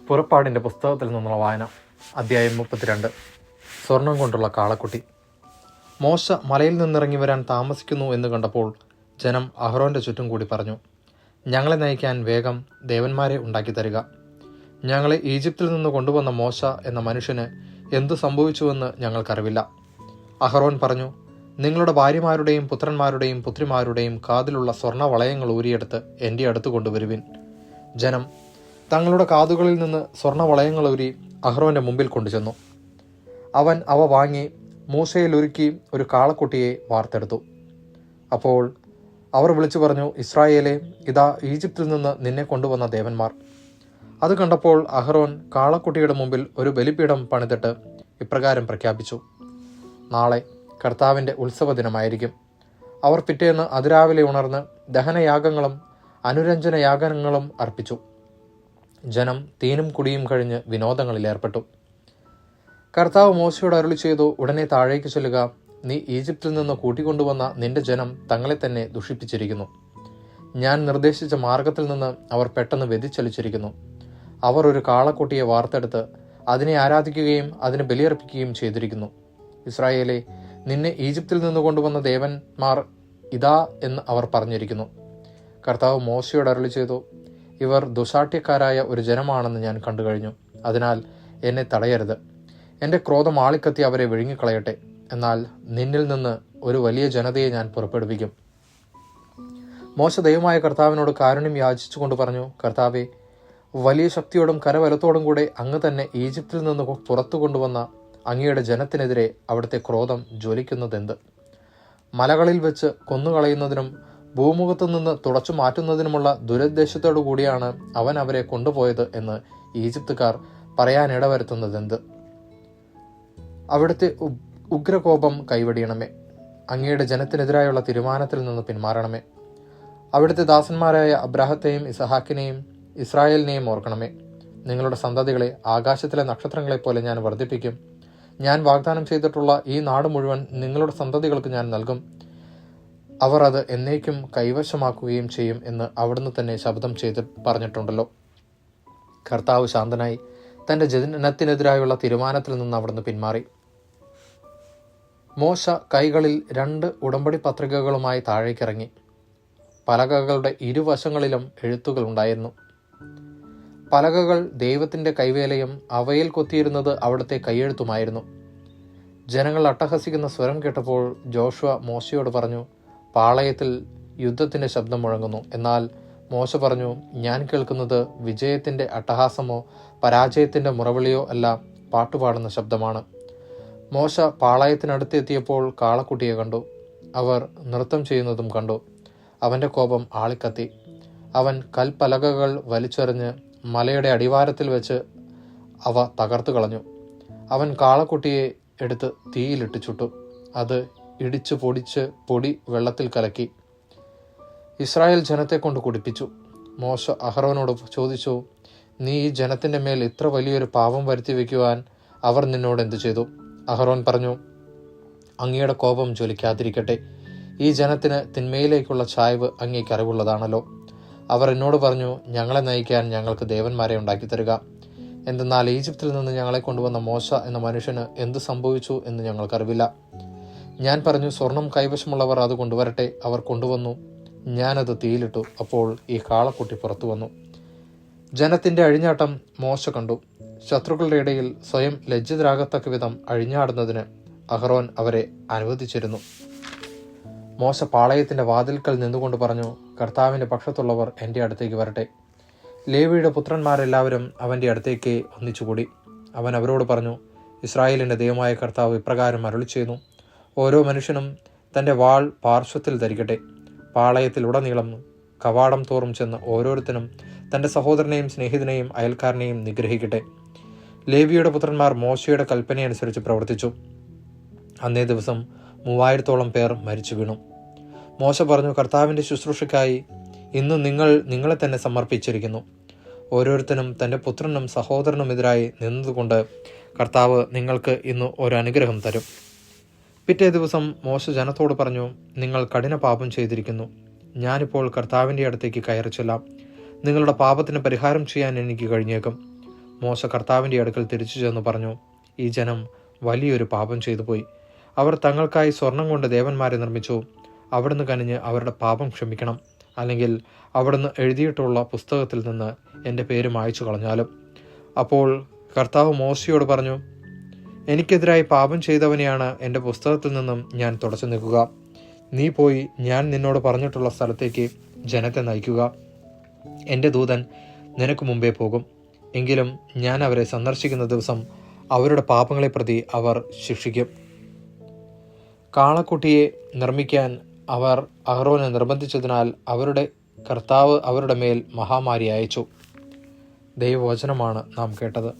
പുറപ്പാടിൻ്റെ പുസ്തകത്തിൽ നിന്നുള്ള വായന. അധ്യായം 32. സ്വർണം കൊണ്ടുള്ള കാളക്കുട്ടി. മോശ മലയിൽ നിന്നിറങ്ങി വരാൻ താമസിക്കുന്നു എന്ന് കണ്ടപ്പോൾ ജനം അഹ്റോൻ്റെ ചുറ്റും കൂടി പറഞ്ഞു, ഞങ്ങളെ നയിക്കാൻ വേഗം ദേവന്മാരെ ഉണ്ടാക്കി തരിക. ഞങ്ങളെ ഈജിപ്തിൽ നിന്ന് കൊണ്ടുവന്ന മോശ എന്ന മനുഷ്യന് എന്തു സംഭവിച്ചുവെന്ന് ഞങ്ങൾക്കറിവില്ല. അഹ്റോൻ പറഞ്ഞു, നിങ്ങളുടെ ഭാര്യമാരുടെയും പുത്രന്മാരുടെയും പുത്രിമാരുടെയും കാതിലുള്ള സ്വർണ്ണ വളയങ്ങൾ ഊരിയെടുത്ത് എൻ്റെ അടുത്ത് കൊണ്ടുവരുവിൻ. ജനം തങ്ങളുടെ കാതുകളിൽ നിന്ന് സ്വർണ്ണ വളയങ്ങൾ ഊരി അഹ്റോൻ്റെ മുമ്പിൽ കൊണ്ടുചെന്നു. അവൻ അവ വാങ്ങി മൂശയിൽ ഒരുക്കി ഒരു കാളക്കുട്ടിയെ വാർത്തെടുത്തു. അപ്പോൾ അവർ വിളിച്ചു പറഞ്ഞു, ഇസ്രായേലേ, ഇതാ ഈജിപ്തിൽ നിന്ന് നിന്നെ കൊണ്ടുവന്ന ദേവന്മാർ. അത് കണ്ടപ്പോൾ അഹ്റോൻ കാളക്കുട്ടിയുടെ മുമ്പിൽ ഒരു ബലിപീഠം പണിതിട്ട് ഇപ്രകാരം പ്രഖ്യാപിച്ചു, നാളെ കർത്താവിൻ്റെ ഉത്സവ ദിനമായിരിക്കും. അവർ പിറ്റേന്ന് അതിരാവിലെ ഉണർന്ന് ദഹനയാഗങ്ങളും അനുരഞ്ജന യാഗങ്ങളും അർപ്പിച്ചു. ജനം തീനും കുടിയും കഴിഞ്ഞ് വിനോദങ്ങളിൽ ഏർപ്പെട്ടു. കർത്താവ് മോശയോട് അരുളി ചെയ്തു, ഉടനെ താഴേക്ക് ചെല്ലുക. നീ ഈജിപ്തിൽ നിന്ന് കൂട്ടിക്കൊണ്ടുവന്ന നിന്റെ ജനം തങ്ങളെ തന്നെ ദുഷിപ്പിച്ചിരിക്കുന്നു. ഞാൻ നിർദ്ദേശിച്ച മാർഗത്തിൽ നിന്ന് അവർ പെട്ടെന്ന് വ്യതിചലിച്ചിരിക്കുന്നു. അവർ ഒരു കാളക്കുട്ടിയെ വാർത്തെടുത്ത് അതിനെ ആരാധിക്കുകയും അതിന് ബലിയർപ്പിക്കുകയും ചെയ്തിരിക്കുന്നു. ഇസ്രായേലേ, നിന്നെ ഈജിപ്തിൽ നിന്ന് കൊണ്ടുവന്ന ദേവന്മാർ ഇതാ എന്ന് അവർ പറഞ്ഞിരിക്കുന്നു. കർത്താവ് മോശയോട് അരുളി ചെയ്തു, ഇവർ ദുശാഠ്യക്കാരായ ഒരു ജനമാണെന്ന് ഞാൻ കണ്ടു കഴിഞ്ഞു. അതിനാൽ എന്നെ തടയരുത്. എൻ്റെ ക്രോധം ആളിക്കത്തി അവരെ വിഴുങ്ങിക്കളയട്ടെ. എന്നാൽ നിന്നിൽ നിന്ന് ഒരു വലിയ ജനതയെ ഞാൻ പുറപ്പെടുവിക്കും. മോശ ദൈവമായ കർത്താവിനോട് കാരുണ്യം യാചിച്ചുകൊണ്ട് പറഞ്ഞു, കർത്താവേ, വലിയ ശക്തിയോടും കരബലത്തോടും കൂടെ അങ്ങ് തന്നെ ഈജിപ്തിൽ നിന്ന് പുറത്തു കൊണ്ടുവന്ന അങ്ങയുടെ ജനത്തിനെതിരെ അവിടുത്തെ ക്രോധം ജ്വലിക്കുന്നതെന്ത്? മലകളിൽ വെച്ച് കൊന്നുകളയുന്നതിനും ഭൂമുഖത്തു നിന്ന് തുടച്ചു മാറ്റുന്നതിനുമുള്ള ദുരുദ്ദേശത്തോടു കൂടിയാണ് അവൻ അവരെ കൊണ്ടുപോയത് എന്ന് ഈജിപ്തുകാർ പറയാനിടവരുത്തുന്നതെന്ത്? അവിടുത്തെ ഉഗ്രകോപം കൈവടിയണമേ. അങ്ങയുടെ ജനത്തിനെതിരായുള്ള തീരുമാനത്തിൽ നിന്ന് പിന്മാറണമേ. അവിടുത്തെ ദാസന്മാരായ അബ്രാഹത്തെയും ഇസഹാക്കിനെയും ഇസ്രായേലിനെയും ഓർക്കണമേ. നിങ്ങളുടെ സന്തതികളെ ആകാശത്തിലെ നക്ഷത്രങ്ങളെപ്പോലെ ഞാൻ വർദ്ധിപ്പിക്കും. ഞാൻ വാഗ്ദാനം ചെയ്തിട്ടുള്ള ഈ നാട് മുഴുവൻ നിങ്ങളുടെ സന്തതികൾക്ക് ഞാൻ നൽകും. അവർ അത് എന്നേക്കും കൈവശമാക്കുകയും ചെയ്യും എന്ന് അവിടുന്ന് തന്നെ ശപഥം ചെയ്ത് പറഞ്ഞിട്ടുണ്ടല്ലോ. കർത്താവ് ശാന്തനായി തൻ്റെ ജനത്തിനെതിരായുള്ള തീരുമാനത്തിൽ നിന്ന് അവിടുന്ന് പിന്മാറി. മോശ കൈകളിൽ 2 ഉടമ്പടി പത്രികകളുമായി താഴേക്കിറങ്ങി. പലകകളുടെ ഇരുവശങ്ങളിലും എഴുത്തുകൾ ഉണ്ടായിരുന്നു. പലകകൾ ദൈവത്തിൻ്റെ കൈവേലയും അവയിൽ കൊത്തിയിരുന്നത് അവിടുത്തെ കൈയെഴുത്തുമായിരുന്നു. ജനങ്ങൾ അട്ടഹസിക്കുന്ന സ്വരം കേട്ടപ്പോൾ ജോഷുവ മോശയോട് പറഞ്ഞു, പാളയത്തിൽ യുദ്ധത്തിൻ്റെ ശബ്ദം മുഴങ്ങുന്നു. എന്നാൽ മോശ പറഞ്ഞു, ഞാൻ കേൾക്കുന്നത് വിജയത്തിൻ്റെ അട്ടഹാസമോ പരാജയത്തിൻ്റെ മുറവിളിയോ അല്ല, പാട്ടുപാടുന്ന ശബ്ദമാണ്. മോശ പാളയത്തിനടുത്തെത്തിയപ്പോൾ കാളക്കുട്ടിയെ കണ്ടു. അവർ നൃത്തം ചെയ്യുന്നതും കണ്ടു. അവൻ്റെ കോപം ആളിക്കത്തി. അവൻ കൽപ്പലകകൾ വലിച്ചെറിഞ്ഞ് മലയുടെ അടിവാരത്തിൽ വെച്ച് അവ തകർത്തു കളഞ്ഞു. അവൻ കാളക്കുട്ടിയെ എടുത്ത് തീയിലിട്ട് ചുട്ടു. അത് ഇടിച്ചു പൊടിച്ച് പൊടി വെള്ളത്തിൽ കലക്കി ഇസ്രായേൽ ജനത്തെ കൊണ്ട് കുടിപ്പിച്ചു. മോശ അഹ്റോനോട് ചോദിച്ചു, നീ ഈ ജനത്തിൻ്റെ മേൽ ഇത്ര വലിയൊരു പാപം വരുത്തി വയ്ക്കുവാൻ അവർ നിന്നോട് എന്തു ചെയ്തു? അഹ്റോൻ പറഞ്ഞു, അങ്ങയുടെ കോപം ജ്വലിക്കാതിരിക്കട്ടെ. ഈ ജനത്തിന് തിന്മയിലേക്കുള്ള ചായ്വ് അങ്ങേക്ക് അറിവുള്ളതാണല്ലോ. അവർ എന്നോട് പറഞ്ഞു, ഞങ്ങളെ നയിക്കാൻ ഞങ്ങൾക്ക് ദേവന്മാരെ ഉണ്ടാക്കി തരിക. എന്തെന്നാൽ ഈജിപ്തിൽ നിന്ന് ഞങ്ങളെ കൊണ്ടുവന്ന മോശ എന്ന മനുഷ്യന് എന്തു സംഭവിച്ചു എന്ന് ഞങ്ങൾക്കറിവില്ല. ഞാൻ പറഞ്ഞു, സ്വർണം കൈവശമുള്ളവർ അത് കൊണ്ടുവരട്ടെ. അവർ കൊണ്ടുവന്നു. ഞാനത് തീയിലിട്ടു. അപ്പോൾ ഈ കാളക്കുട്ടി പുറത്തു വന്നു. ജനത്തിൻ്റെ അഴിഞ്ഞാട്ടം മോശ കണ്ടു. ശത്രുക്കളുടെ ഇടയിൽ സ്വയം ലജ്ജിതരാകത്തക്ക വിധം അഴിഞ്ഞാടുന്നതിന് അഹ്റോൻ അവരെ അനുവദിച്ചിരുന്നു. മോശ പാളയത്തിൻ്റെ വാതിൽക്കൽ നിന്നുകൊണ്ട് പറഞ്ഞു, കർത്താവിൻ്റെ പക്ഷത്തുള്ളവർ എൻ്റെ അടുത്തേക്ക് വരട്ടെ. ലേവിയുടെ പുത്രന്മാരെല്ലാവരും അവൻ്റെ അടുത്തേക്ക് ഒന്നിച്ചുകൂടി. അവൻ അവരോട് പറഞ്ഞു, ഇസ്രായേലിൻ്റെ ദൈവമായ കർത്താവ് ഇപ്രകാരം അരുളി ചെയ്യുന്നു, ഓരോ മനുഷ്യനും തൻ്റെ വാൾ പാർശ്വത്തിൽ ധരിക്കട്ടെ. പാളയത്തിൽ ഉടനീളം കവാടം തോറും ചെന്ന് ഓരോരുത്തരും തൻ്റെ സഹോദരനെയും സ്നേഹിതനെയും അയൽക്കാരനെയും നിഗ്രഹിക്കട്ടെ. ലേവിയുടെ പുത്രന്മാർ മോശയുടെ കൽപ്പനയനുസരിച്ച് പ്രവർത്തിച്ചു. അന്നേ ദിവസം 3000-ഓളം പേർ മരിച്ചു വീണു. മോശ പറഞ്ഞു, കർത്താവിൻ്റെ ശുശ്രൂഷയ്ക്കായി ഇന്ന് നിങ്ങളെ തന്നെ സമർപ്പിച്ചിരിക്കുന്നു. ഓരോരുത്തരും തൻ്റെ പുത്രനും സഹോദരനുമെതിരായി നിന്നതുകൊണ്ട് കർത്താവ് നിങ്ങൾക്ക് ഇന്ന് ഒരു അനുഗ്രഹം തരും. പിറ്റേ ദിവസം മോശ ജനത്തോട് പറഞ്ഞു, നിങ്ങൾ കഠിന പാപം ചെയ്തിരിക്കുന്നു. ഞാനിപ്പോൾ കർത്താവിൻ്റെ അടുത്തേക്ക് കയറി ചെല്ലാം. നിങ്ങളുടെ പാപത്തിന് പരിഹാരം ചെയ്യാൻ എനിക്ക് കഴിഞ്ഞേക്കും. മോശ കർത്താവിൻ്റെ അടുക്കൽ തിരിച്ചു ചെന്ന് പറഞ്ഞു, ഈ ജനം വലിയൊരു പാപം ചെയ്തു പോയി. അവർ തങ്ങൾക്കായി സ്വർണം കൊണ്ട് ദേവന്മാരെ നിർമ്മിച്ചു. അവിടുന്ന് കനിഞ്ഞ് അവരുടെ പാപം ക്ഷമിക്കണം, അല്ലെങ്കിൽ അവിടുന്ന് എഴുതിയിട്ടുള്ള പുസ്തകത്തിൽ നിന്ന് എൻ്റെ പേര് മായ്ച്ചു കളഞ്ഞാലും. അപ്പോൾ കർത്താവ് മോശയോട് പറഞ്ഞു, എനിക്കെതിരായി പാപം ചെയ്തവനെയാണ് എൻ്റെ പുസ്തകത്തിൽ നിന്നും ഞാൻ തുടച്ചു നീക്കുക. നീ പോയി ഞാൻ നിന്നോട് പറഞ്ഞിട്ടുള്ള സ്ഥലത്തേക്ക് ജനത്തെ നയിക്കുക. എൻ്റെ ദൂതൻ നിനക്ക് മുമ്പേ പോകും. എങ്കിലും ഞാൻ അവരെ സന്ദർശിക്കുന്ന ദിവസം അവരുടെ പാപങ്ങളെ പ്രതി അവർ ശിക്ഷിക്കും. കാളക്കുട്ടിയെ നിർമ്മിക്കാൻ അവർ അഹ്റോനെ നിർബന്ധിച്ചതിനാൽ അവരുടെ കർത്താവ് അവരുടെ മേൽ മഹാമാരി അയച്ചു. ദൈവവചനമാണ് നാം കേട്ടത്.